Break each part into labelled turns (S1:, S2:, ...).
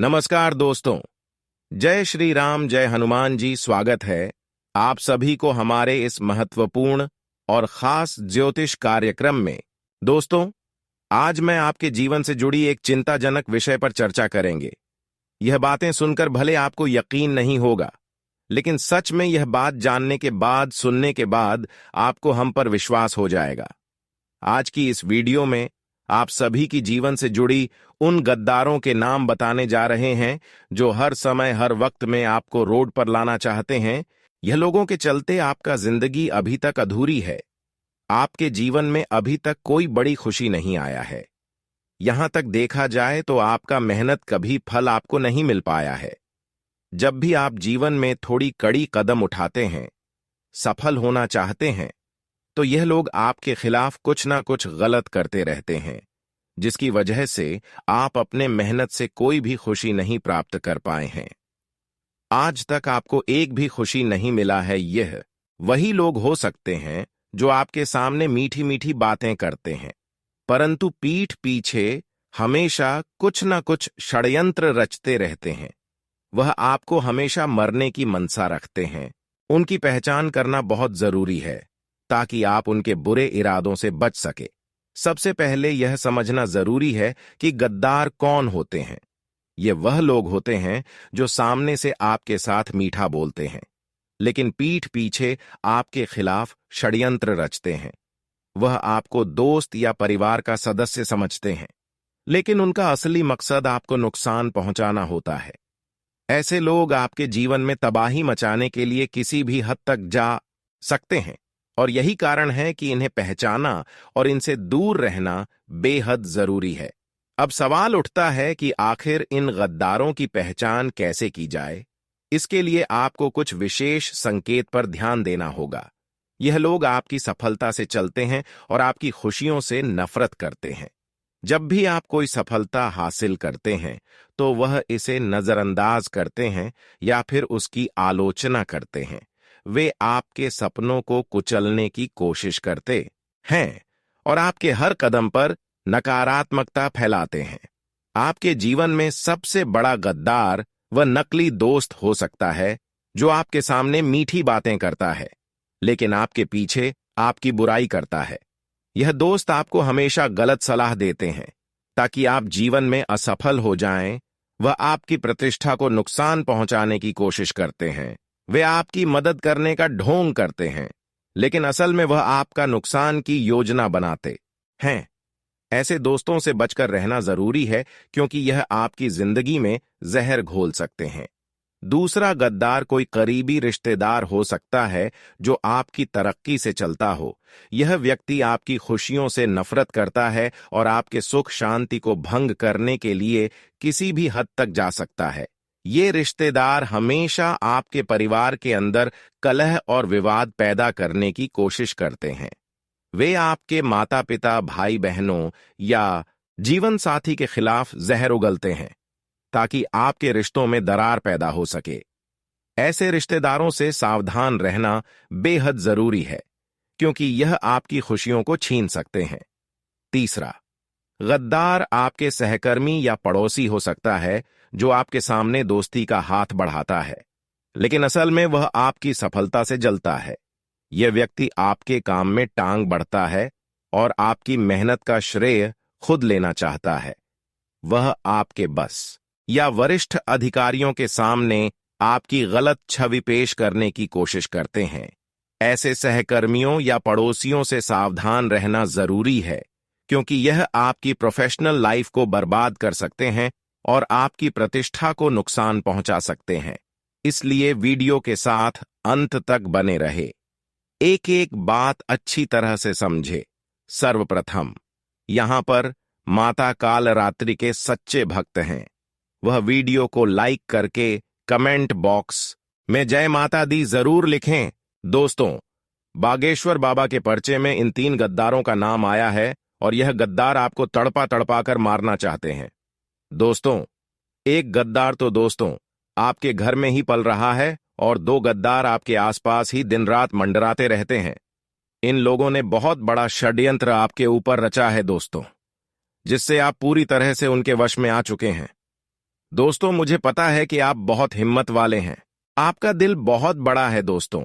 S1: नमस्कार दोस्तों। जय श्री राम, जय हनुमान जी। स्वागत है आप सभी को हमारे इस महत्वपूर्ण और खास ज्योतिष कार्यक्रम में। दोस्तों, आज मैं आपके जीवन से जुड़ी एक चिंताजनक विषय पर चर्चा करेंगे। यह बातें सुनकर भले आपको यकीन नहीं होगा, लेकिन सच में यह बात जानने के बाद, सुनने के बाद आपको हम पर विश्वास हो जाएगा। आज की इस वीडियो में आप सभी की जीवन से जुड़ी उन गद्दारों के नाम बताने जा रहे हैं जो हर समय हर वक्त में आपको रोड पर लाना चाहते हैं। यह लोगों के चलते आपका जिंदगी अभी तक अधूरी है। आपके जीवन में अभी तक कोई बड़ी खुशी नहीं आया है। यहां तक देखा जाए तो आपका मेहनत कभी फल आपको नहीं मिल पाया है। जब भी आप जीवन में थोड़ी कड़ी कदम उठाते हैं, सफल होना चाहते हैं, तो यह लोग आपके खिलाफ कुछ ना कुछ गलत करते रहते हैं, जिसकी वजह से आप अपने मेहनत से कोई भी खुशी नहीं प्राप्त कर पाए हैं। आज तक आपको एक भी खुशी नहीं मिला है। यह वही लोग हो सकते हैं जो आपके सामने मीठी मीठी बातें करते हैं, परंतु पीठ पीछे हमेशा कुछ ना कुछ षड्यंत्र रचते रहते हैं। वह आपको हमेशा मरने की मनसा रखते हैं। उनकी पहचान करना बहुत जरूरी है ताकि आप उनके बुरे इरादों से बच सके। सबसे पहले यह समझना जरूरी है कि गद्दार कौन होते हैं। ये वह लोग होते हैं जो सामने से आपके साथ मीठा बोलते हैं, लेकिन पीठ पीछे आपके खिलाफ षड्यंत्र रचते हैं। वह आपको दोस्त या परिवार का सदस्य समझते हैं, लेकिन उनका असली मकसद आपको नुकसान पहुंचाना होता है। ऐसे लोग आपके जीवन में तबाही मचाने के लिए किसी भी हद तक जा सकते हैं, और यही कारण है कि इन्हें पहचाना और इनसे दूर रहना बेहद जरूरी है। अब सवाल उठता है कि आखिर इन गद्दारों की पहचान कैसे की जाए। इसके लिए आपको कुछ विशेष संकेत पर ध्यान देना होगा। यह लोग आपकी सफलता से चलते हैं और आपकी खुशियों से नफरत करते हैं। जब भी आप कोई सफलता हासिल करते हैं तो वह इसे नजरअंदाज करते हैं या फिर उसकी आलोचना करते हैं। वे आपके सपनों को कुचलने की कोशिश करते हैं और आपके हर कदम पर नकारात्मकता फैलाते हैं। आपके जीवन में सबसे बड़ा गद्दार वह नकली दोस्त हो सकता है जो आपके सामने मीठी बातें करता है, लेकिन आपके पीछे आपकी बुराई करता है। यह दोस्त आपको हमेशा गलत सलाह देते हैं ताकि आप जीवन में असफल हो जाएं। वह आपकी प्रतिष्ठा को नुकसान पहुंचाने की कोशिश करते हैं। वे आपकी मदद करने का ढोंग करते हैं, लेकिन असल में वह आपका नुकसान की योजना बनाते हैं। ऐसे दोस्तों से बचकर रहना जरूरी है, क्योंकि यह आपकी जिंदगी में जहर घोल सकते हैं। दूसरा गद्दार कोई करीबी रिश्तेदार हो सकता है जो आपकी तरक्की से चलता हो। यह व्यक्ति आपकी खुशियों से नफरत करता है और आपके सुख शांति को भंग करने के लिए किसी भी हद तक जा सकता है। ये रिश्तेदार हमेशा आपके परिवार के अंदर कलह और विवाद पैदा करने की कोशिश करते हैं। वे आपके माता पिता, भाई बहनों या जीवन साथी के खिलाफ जहर उगलते हैं ताकि आपके रिश्तों में दरार पैदा हो सके। ऐसे रिश्तेदारों से सावधान रहना बेहद जरूरी है, क्योंकि यह आपकी खुशियों को छीन सकते हैं। तीसरा, गद्दार आपके सहकर्मी या पड़ोसी हो सकता है जो आपके सामने दोस्ती का हाथ बढ़ाता है, लेकिन असल में वह आपकी सफलता से जलता है। यह व्यक्ति आपके काम में टांग बढ़ता है और आपकी मेहनत का श्रेय खुद लेना चाहता है। वह आपके बस या वरिष्ठ अधिकारियों के सामने आपकी गलत छवि पेश करने की कोशिश करते हैं। ऐसे सहकर्मियों या पड़ोसियों से सावधान रहना जरूरी है, क्योंकि यह आपकी प्रोफेशनल लाइफ को बर्बाद कर सकते हैं और आपकी प्रतिष्ठा को नुकसान पहुंचा सकते हैं। इसलिए वीडियो के साथ अंत तक बने रहे। एक एक बात अच्छी तरह से समझे। सर्वप्रथम, यहां पर माता कालरात्रि के सच्चे भक्त हैं। वह वीडियो को लाइक करके कमेंट बॉक्स में जय माता दी जरूर लिखें। दोस्तों, बागेश्वर बाबा के पर्चे में इन 3 गद्दारों का नाम आया है और यह गद्दार आपको तड़पा तड़पा कर मारना चाहते हैं। दोस्तों, एक गद्दार तो दोस्तों आपके घर में ही पल रहा है और 2 गद्दार आपके आसपास ही दिन रात मंडराते रहते हैं। इन लोगों ने बहुत बड़ा षड्यंत्र आपके ऊपर रचा है दोस्तों, जिससे आप पूरी तरह से उनके वश में आ चुके हैं। दोस्तों, मुझे पता है कि आप बहुत हिम्मत वाले हैं। आपका दिल बहुत बड़ा है दोस्तों।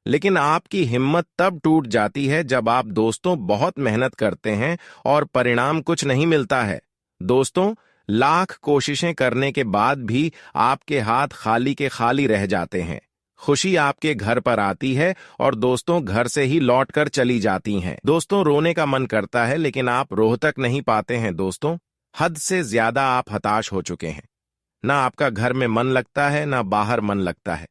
S1: लेकिन आपकी हिम्मत तब टूट जाती है जब आप दोस्तों बहुत मेहनत करते हैं और परिणाम कुछ नहीं मिलता है। दोस्तों, लाख कोशिशें करने के बाद भी आपके हाथ खाली के खाली रह जाते हैं। खुशी आपके घर पर आती है और दोस्तों घर से ही लौटकर चली जाती हैं। दोस्तों, रोने का मन करता है लेकिन आप रोह तक नहीं पाते हैं दोस्तों। हद से ज्यादा आप हताश हो चुके हैं। ना आपका घर में मन लगता है, ना बाहर मन लगता है।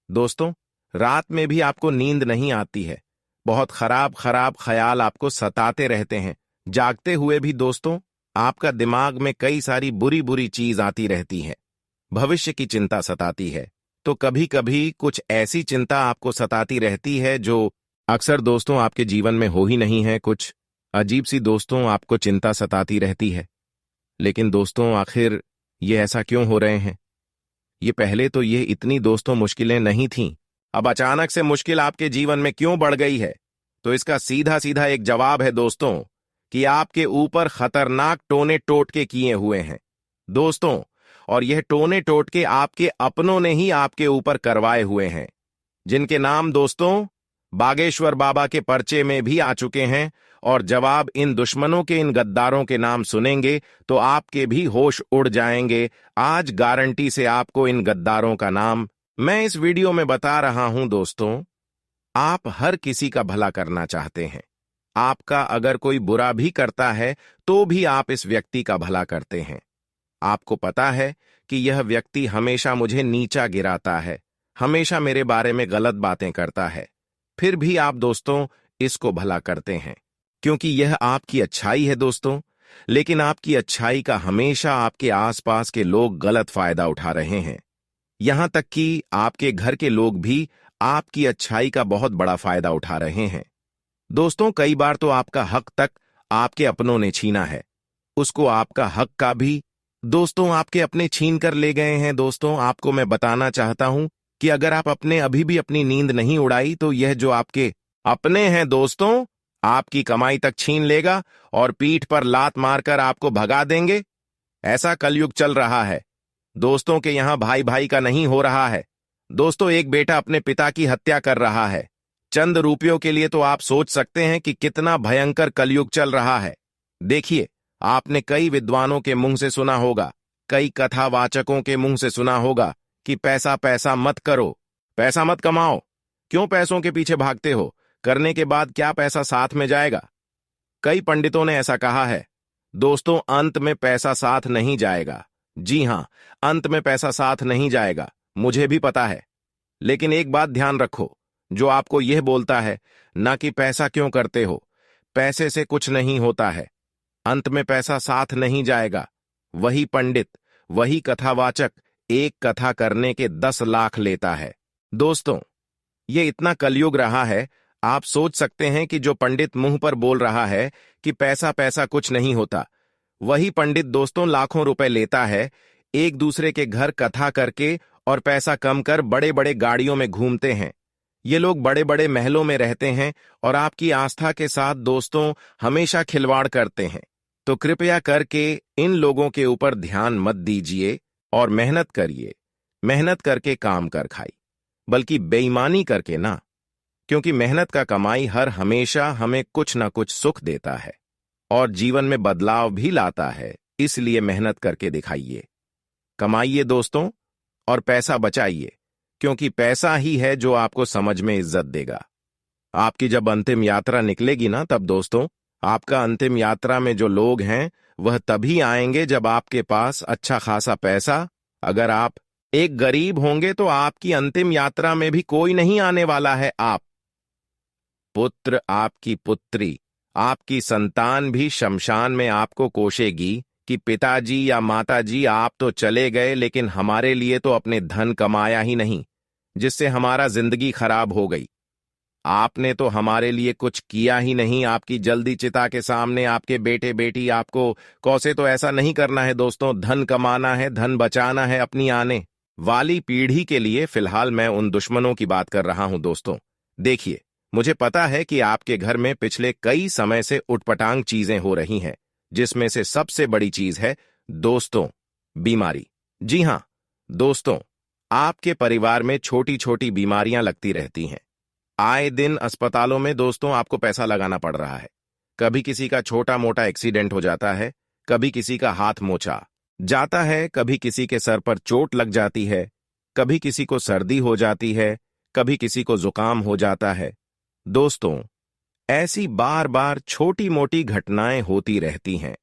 S1: दोस्तों, रात में भी आपको नींद नहीं आती है। बहुत खराब खराब ख्याल आपको सताते रहते हैं। जागते हुए भी दोस्तों, आपका दिमाग में कई सारी बुरी बुरी चीज आती रहती है। भविष्य की चिंता सताती है। तो कभी कभी कुछ ऐसी चिंता आपको सताती रहती है जो अक्सर दोस्तों आपके जीवन में हो ही नहीं है। कुछ अजीब सी दोस्तों आपको चिंता सताती रहती है। लेकिन दोस्तों, आखिर ये ऐसा क्यों हो रहे हैं? ये पहले तो ये इतनी दोस्तों मुश्किलें नहीं थीं। अब अचानक से मुश्किल आपके जीवन में क्यों बढ़ गई है? तो इसका सीधा सीधा एक जवाब है दोस्तों, कि आपके ऊपर खतरनाक टोने टोटके किए हुए हैं दोस्तों। और यह टोने टोटके आपके अपनों ने ही आपके ऊपर करवाए हुए हैं, जिनके नाम दोस्तों बागेश्वर बाबा के पर्चे में भी आ चुके हैं। और जब आप इन दुश्मनों के, इन गद्दारों के नाम सुनेंगे तो आपके भी होश उड़ जाएंगे। आज गारंटी से आपको इन गद्दारों का नाम मैं इस वीडियो में बता रहा हूं दोस्तों। आप हर किसी का भला करना चाहते हैं। आपका अगर कोई बुरा भी करता है तो भी आप इस व्यक्ति का भला करते हैं। आपको पता है कि यह व्यक्ति हमेशा मुझे नीचा गिराता है, हमेशा मेरे बारे में गलत बातें करता है, फिर भी आप दोस्तों इसको भला करते हैं, क्योंकि यह आपकी अच्छाई है दोस्तों। लेकिन आपकी अच्छाई का हमेशा आपके आसपास के लोग गलत फायदा उठा रहे हैं। यहां तक कि आपके घर के लोग भी आपकी अच्छाई का बहुत बड़ा फायदा उठा रहे हैं। दोस्तों, कई बार तो आपका हक तक आपके अपनों ने छीना है। उसको आपका हक का भी दोस्तों आपके अपने छीन कर ले गए हैं। दोस्तों, आपको मैं बताना चाहता हूं कि अगर आप अपने अभी भी अपनी नींद नहीं उड़ाई तो यह जो आपके अपने हैं दोस्तों, आपकी कमाई तक छीन लेगा और पीठ पर लात मारकर आपको भगा देंगे। ऐसा कलयुग चल रहा है दोस्तों के यहां भाई भाई का नहीं हो रहा है। दोस्तों, एक बेटा अपने पिता की हत्या कर रहा है चंद रुपयों के लिए। तो आप सोच सकते हैं कि कितना भयंकर कलयुग चल रहा है। देखिए, आपने कई विद्वानों के मुंह से सुना होगा, कई कथावाचकों के मुंह से सुना होगा कि पैसा पैसा मत करो, पैसा मत कमाओ। क्यों पैसों के पीछे भागते हो? करने के बाद क्या पैसा साथ में जाएगा? कई पंडितों ने ऐसा कहा है दोस्तों, अंत में पैसा साथ नहीं जाएगा। जी हां, अंत में पैसा साथ नहीं जाएगा, मुझे भी पता है। लेकिन एक बात ध्यान रखो, जो आपको यह बोलता है ना कि पैसा क्यों करते हो, पैसे से कुछ नहीं होता है, अंत में पैसा साथ नहीं जाएगा। वही पंडित, वही कथावाचक एक कथा करने के 10 लाख लेता है। दोस्तों, ये इतना कलयुग रहा है, आप सोच सकते हैं कि जो पंडित मुंह पर बोल रहा है कि पैसा पैसा कुछ नहीं होता, वही पंडित दोस्तों लाखों रुपए लेता है, एक दूसरे के घर कथा करके और पैसा कम कर बड़े बड़े गाड़ियों में घूमते हैं। ये लोग बड़े बड़े महलों में रहते हैं और आपकी आस्था के साथ दोस्तों हमेशा खिलवाड़ करते हैं। तो कृपया करके इन लोगों के ऊपर ध्यान मत दीजिए और मेहनत करिए। मेहनत करके काम कर खाई, बल्कि बेईमानी करके ना, क्योंकि मेहनत का कमाई हर हमेशा हमें कुछ ना कुछ सुख देता है और जीवन में बदलाव भी लाता है। इसलिए मेहनत करके दिखाइए, कमाइए दोस्तों और पैसा बचाइए, क्योंकि पैसा ही है जो आपको समझ में इज्जत देगा। आपकी जब अंतिम यात्रा निकलेगी ना, तब दोस्तों आपका अंतिम यात्रा में जो लोग हैं वह तभी आएंगे जब आपके पास अच्छा खासा पैसा। अगर आप एक गरीब होंगे तो आपकी अंतिम यात्रा में भी कोई नहीं आने वाला है। आप पुत्र, आपकी पुत्री, आपकी संतान भी शमशान में आपको कोसेगी कि पिताजी या माताजी आप तो चले गए, लेकिन हमारे लिए तो अपने धन कमाया ही नहीं, जिससे हमारा जिंदगी खराब हो गई। आपने तो हमारे लिए कुछ किया ही नहीं। आपकी जल्दी चिता के सामने आपके बेटे बेटी आपको कौसे तो ऐसा नहीं करना है दोस्तों। धन कमाना है, धन बचाना है अपनी आने वाली पीढ़ी के लिए। फिलहाल मैं उन दुश्मनों की बात कर रहा हूं दोस्तों। देखिए, मुझे पता है कि आपके घर में पिछले कई समय से उटपटांग चीजें हो रही हैं, जिसमें से सबसे बड़ी चीज है दोस्तों बीमारी। जी हाँ दोस्तों, आपके परिवार में छोटी छोटी बीमारियां लगती रहती हैं। आए दिन अस्पतालों में दोस्तों आपको पैसा लगाना पड़ रहा है। कभी किसी का छोटा मोटा एक्सीडेंट हो जाता है, कभी किसी का हाथ मोचा जाता है, कभी किसी के सर पर चोट लग जाती है, कभी किसी को सर्दी हो जाती है, कभी किसी को जुकाम हो जाता है। दोस्तों, ऐसी बार बार छोटी मोटी घटनाएं होती रहती हैं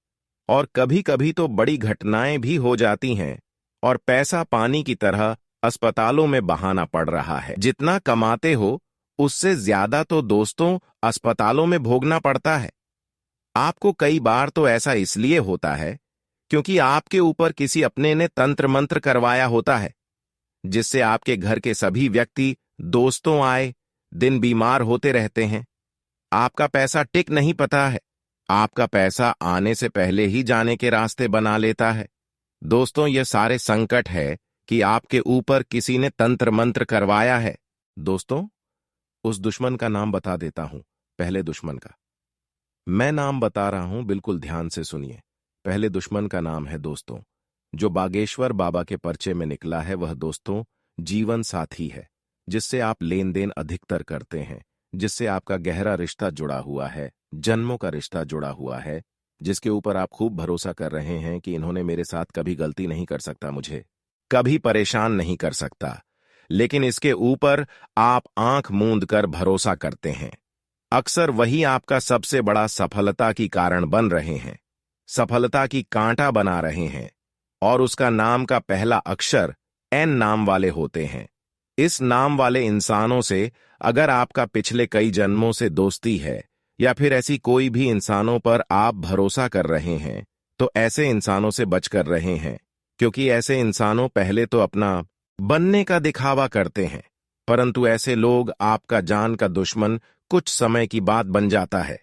S1: और कभी कभी तो बड़ी घटनाएं भी हो जाती हैं और पैसा पानी की तरह अस्पतालों में बहाना पड़ रहा है। जितना कमाते हो उससे ज्यादा तो दोस्तों अस्पतालों में भोगना पड़ता है। आपको कई बार तो ऐसा इसलिए होता है क्योंकि आपके ऊपर किसी अपने ने तंत्र मंत्र करवाया होता है, जिससे आपके घर के सभी व्यक्ति दोस्तों आए दिन बीमार होते रहते हैं। आपका पैसा टिक नहीं पता है, आपका पैसा आने से पहले ही जाने के रास्ते बना लेता है। दोस्तों, ये सारे संकट है कि आपके ऊपर किसी ने तंत्र मंत्र करवाया है। दोस्तों, उस दुश्मन का नाम बता देता हूं, पहले दुश्मन का। मैं नाम बता रहा हूं, बिल्कुल ध्यान से सुनिए। पहले दुश्मन का नाम है दोस्तों, जो बागेश्वर बाबा के पर्चे में निकला है। वह दोस्तों जीवन साथी है, जिससे आप लेन देन अधिकतर करते हैं, जिससे आपका गहरा रिश्ता जुड़ा हुआ है, जन्मों का रिश्ता जुड़ा हुआ है, जिसके ऊपर आप खूब भरोसा कर रहे हैं कि इन्होंने मेरे साथ कभी गलती नहीं कर सकता, मुझे कभी परेशान नहीं कर सकता। लेकिन इसके ऊपर आप आंख मूंद कर भरोसा करते हैं। अक्सर वही आपका सबसे बड़ा सफलता की कारण बन रहे हैं, सफलता की कांटा बना रहे हैं, और उसका नाम का पहला अक्षर एन नाम वाले होते हैं। इस नाम वाले इंसानों से अगर आपका पिछले कई जन्मों से दोस्ती है या फिर ऐसी कोई भी इंसानों पर आप भरोसा कर रहे हैं, तो ऐसे इंसानों से बच कर रहे हैं, क्योंकि ऐसे इंसानों पहले तो अपना बनने का दिखावा करते हैं, परंतु ऐसे लोग आपका जान का दुश्मन कुछ समय की बात बन जाता है।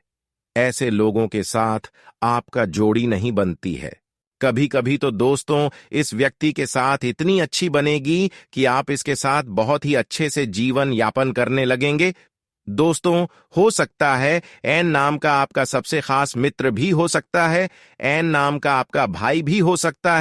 S1: ऐसे लोगों के साथ आपका जोड़ी नहीं बनती है। कभी कभी तो दोस्तों इस व्यक्ति के साथ इतनी अच्छी बनेगी कि आप इसके साथ बहुत ही अच्छे से जीवन यापन करने लगेंगे। दोस्तों, हो सकता है एन नाम का आपका सबसे खास मित्र भी हो सकता है, एन नाम का आपका भाई भी हो सकता है।